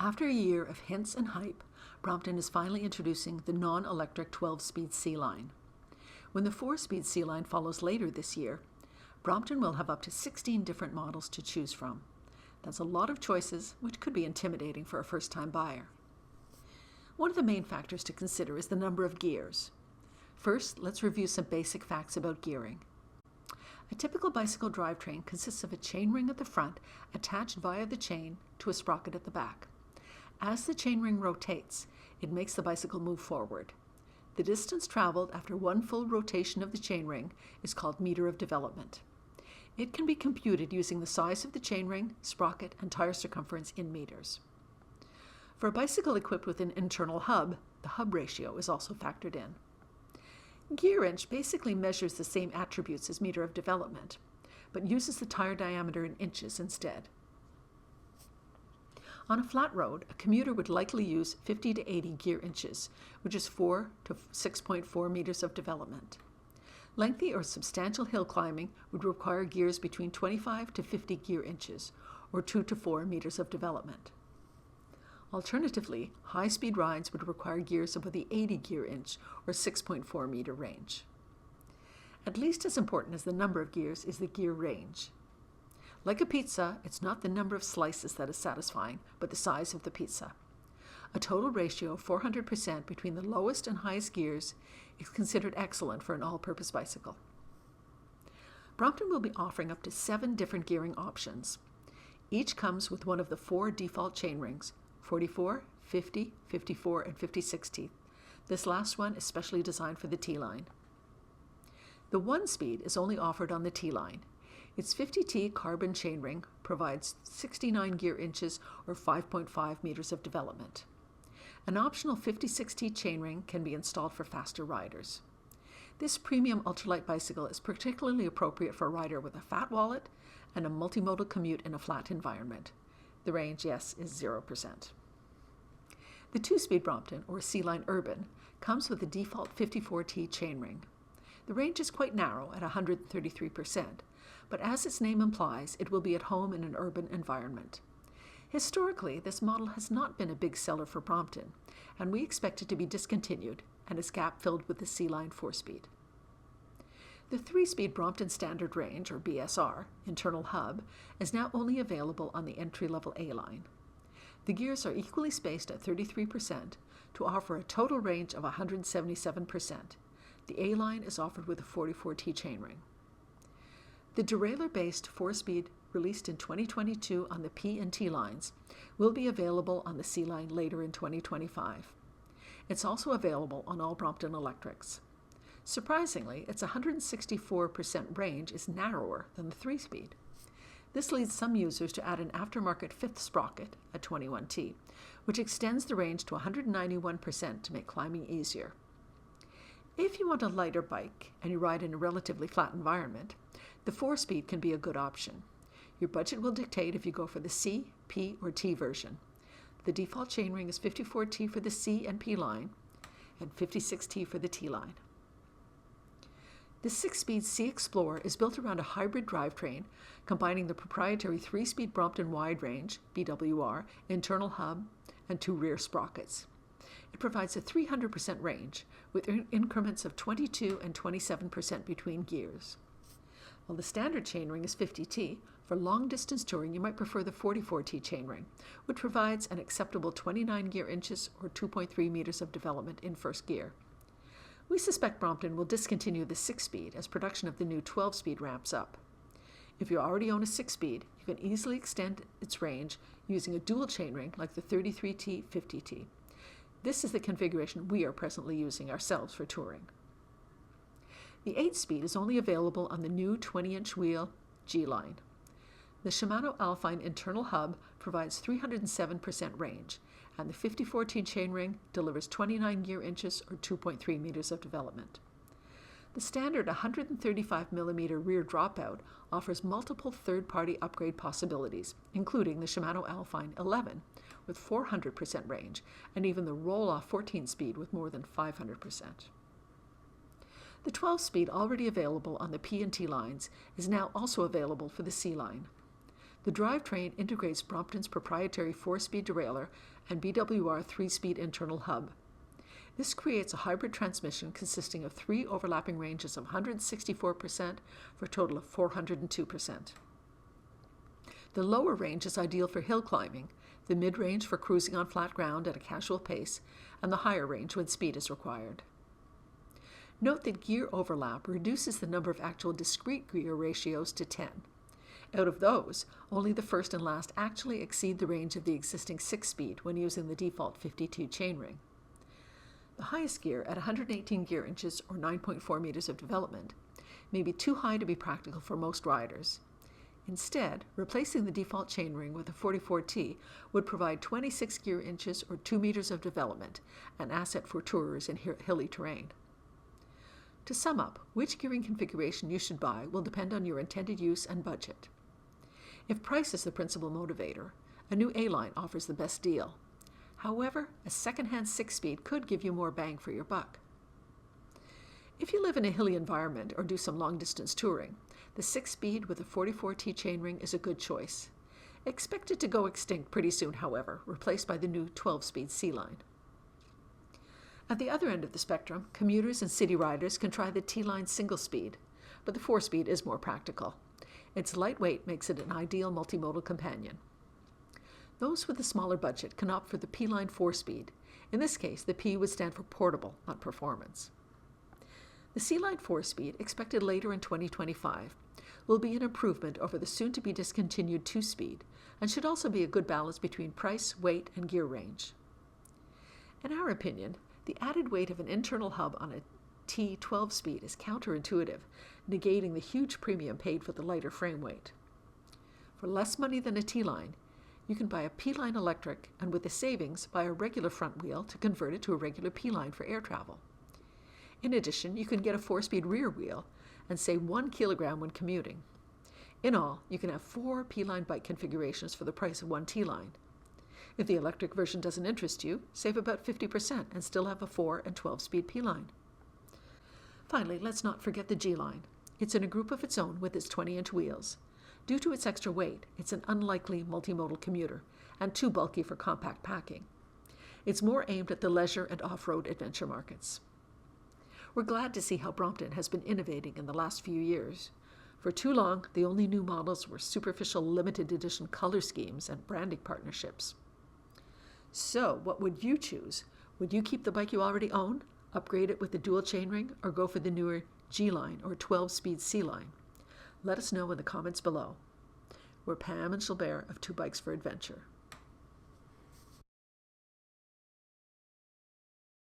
After a year of hints and hype, Brompton is finally introducing the non-electric 12-speed C-Line. When the 4-speed C-Line follows later this year, Brompton will have up to 16 different models to choose from. That's a lot of choices, which could be intimidating for a first-time buyer. One of the main factors to consider is the number of gears. First, let's review some basic facts about gearing. A typical bicycle drivetrain consists of a chainring at the front attached via the chain to a sprocket at the back. As the chainring rotates, it makes the bicycle move forward. The distance traveled after one full rotation of the chainring is called meter of development. It can be computed using the size of the chainring, sprocket, and tire circumference in meters. For a bicycle equipped with an internal hub, the hub ratio is also factored in. Gear inch basically measures the same attributes as meter of development, but uses the tire diameter in inches instead. On a flat road, a commuter would likely use 50 to 80 gear inches, which is 4 to 6.4 meters of development. Lengthy or substantial hill climbing would require gears between 25 to 50 gear inches, or 2 to 4 meters of development. Alternatively, high-speed rides would require gears above the 80 gear inch, or 6.4 meter range. At least as important as the number of gears is the gear range. Like a pizza, it's not the number of slices that is satisfying, but the size of the pizza. A total ratio of 400% between the lowest and highest gears is considered excellent for an all-purpose bicycle. Brompton will be offering up to 7 different gearing options. Each comes with one of the 4 default chainrings, 44, 50, 54, and 56 teeth. This last one is specially designed for the T-Line. The 1-speed is only offered on the T-Line. Its 50T carbon chainring provides 69 gear inches or 5.5 meters of development. An optional 56T chainring can be installed for faster riders. This premium ultralight bicycle is particularly appropriate for a rider with a fat wallet and a multimodal commute in a flat environment. The range, yes, is 0%. The 2-speed Brompton, or C-Line Urban, comes with the default 54T chainring. The range is quite narrow at 133%, but as its name implies, it will be at home in an urban environment. Historically, this model has not been a big seller for Brompton, and we expect it to be discontinued and its gap filled with the C-Line 4-speed. The 3-speed Brompton Standard Range, or BSR, internal hub, is now only available on the entry-level A-Line. The gears are equally spaced at 33% to offer a total range of 177%. The A-Line is offered with a 44T chainring. The derailleur-based 4-speed, released in 2022 on the P and T lines, will be available on the C-Line later in 2025. It's also available on all Brompton electrics. Surprisingly, its 164% range is narrower than the 3-speed. This leads some users to add an aftermarket 5th sprocket, a 21T, which extends the range to 191% to make climbing easier. If you want a lighter bike and you ride in a relatively flat environment, the 4-speed can be a good option. Your budget will dictate if you go for the C, P, or T version. The default chainring is 54T for the C and P line and 56T for the T line. The 6-speed C Explorer is built around a hybrid drivetrain combining the proprietary 3-speed Brompton Wide Range, BWR, internal hub, and 2 rear sprockets. It provides a 300% range with increments of 22 and 27% between gears. While the standard chainring is 50T, for long-distance touring you might prefer the 44T chainring, which provides an acceptable 29 gear inches or 2.3 meters of development in first gear. We suspect Brompton will discontinue the 6-speed as production of the new 12-speed ramps up. If you already own a 6-speed, you can easily extend its range using a dual chainring like the 33T 50T. This is the configuration we are presently using ourselves for touring. The 8-speed is only available on the new 20-inch wheel G-Line. The Shimano Alpine internal hub provides 307% range, and the 54T chainring delivers 29 gear inches or 2.3 meters of development. The standard 135mm rear dropout offers multiple third-party upgrade possibilities, including the Shimano Alpine 11 with 400% range, and even the roll-off 14-speed with more than 500%. The 12-speed already available on the P and T lines is now also available for the C line. The drivetrain integrates Brompton's proprietary 4-speed derailleur and BWR 3-speed internal hub. This creates a hybrid transmission consisting of 3 overlapping ranges of 164% for a total of 402%. The lower range is ideal for hill climbing, the mid-range for cruising on flat ground at a casual pace, and the higher range when speed is required. Note that gear overlap reduces the number of actual discrete gear ratios to 10. Out of those, only the first and last actually exceed the range of the existing 6-speed when using the default 52 chainring. The highest gear at 118 gear inches or 9.4 meters of development may be too high to be practical for most riders. Instead, replacing the default chainring with a 44T would provide 26 gear inches or 2 meters of development, an asset for tourers in hilly terrain. To sum up, which gearing configuration you should buy will depend on your intended use and budget. If price is the principal motivator, a new A-line offers the best deal. However, a second-hand 6-speed could give you more bang for your buck. If you live in a hilly environment or do some long-distance touring, the 6-speed with a 44T chainring is a good choice. Expect it to go extinct pretty soon, however, replaced by the new 12-speed C-line. At the other end of the spectrum, commuters and city riders can try the T-line single-speed, but the 4-speed is more practical. Its lightweight makes it an ideal multimodal companion. Those with a smaller budget can opt for the P-line 4-speed. In this case, the P would stand for portable, not performance. The C-line 4-speed, expected later in 2025, will be an improvement over the soon-to-be discontinued 2-speed and should also be a good balance between price, weight, and gear range. In our opinion, the added weight of an internal hub on a T12 speed is counterintuitive, negating the huge premium paid for the lighter frame weight. For less money than a T-line, you can buy a P-line electric and with the savings buy a regular front wheel to convert it to a regular P-line for air travel. In addition, you can get a 4-speed rear wheel and save 1 kilogram when commuting. In all, you can have 4 P-line bike configurations for the price of 1 T-line. If the electric version doesn't interest you, save about 50% and still have a 4 and 12-speed P-line. Finally, let's not forget the G-line. It's in a group of its own with its 20-inch wheels. Due to its extra weight, it's an unlikely multimodal commuter and too bulky for compact packing. It's more aimed at the leisure and off-road adventure markets. We're glad to see how Brompton has been innovating in the last few years. For too long, the only new models were superficial limited edition color schemes and branding partnerships. So, what would you choose? Would you keep the bike you already own, upgrade it with the dual chainring, or go for the newer G-line or 12-speed C-line? Let us know in the comments below. We're Pam and Gilbert of 2 Bikes for Adventure.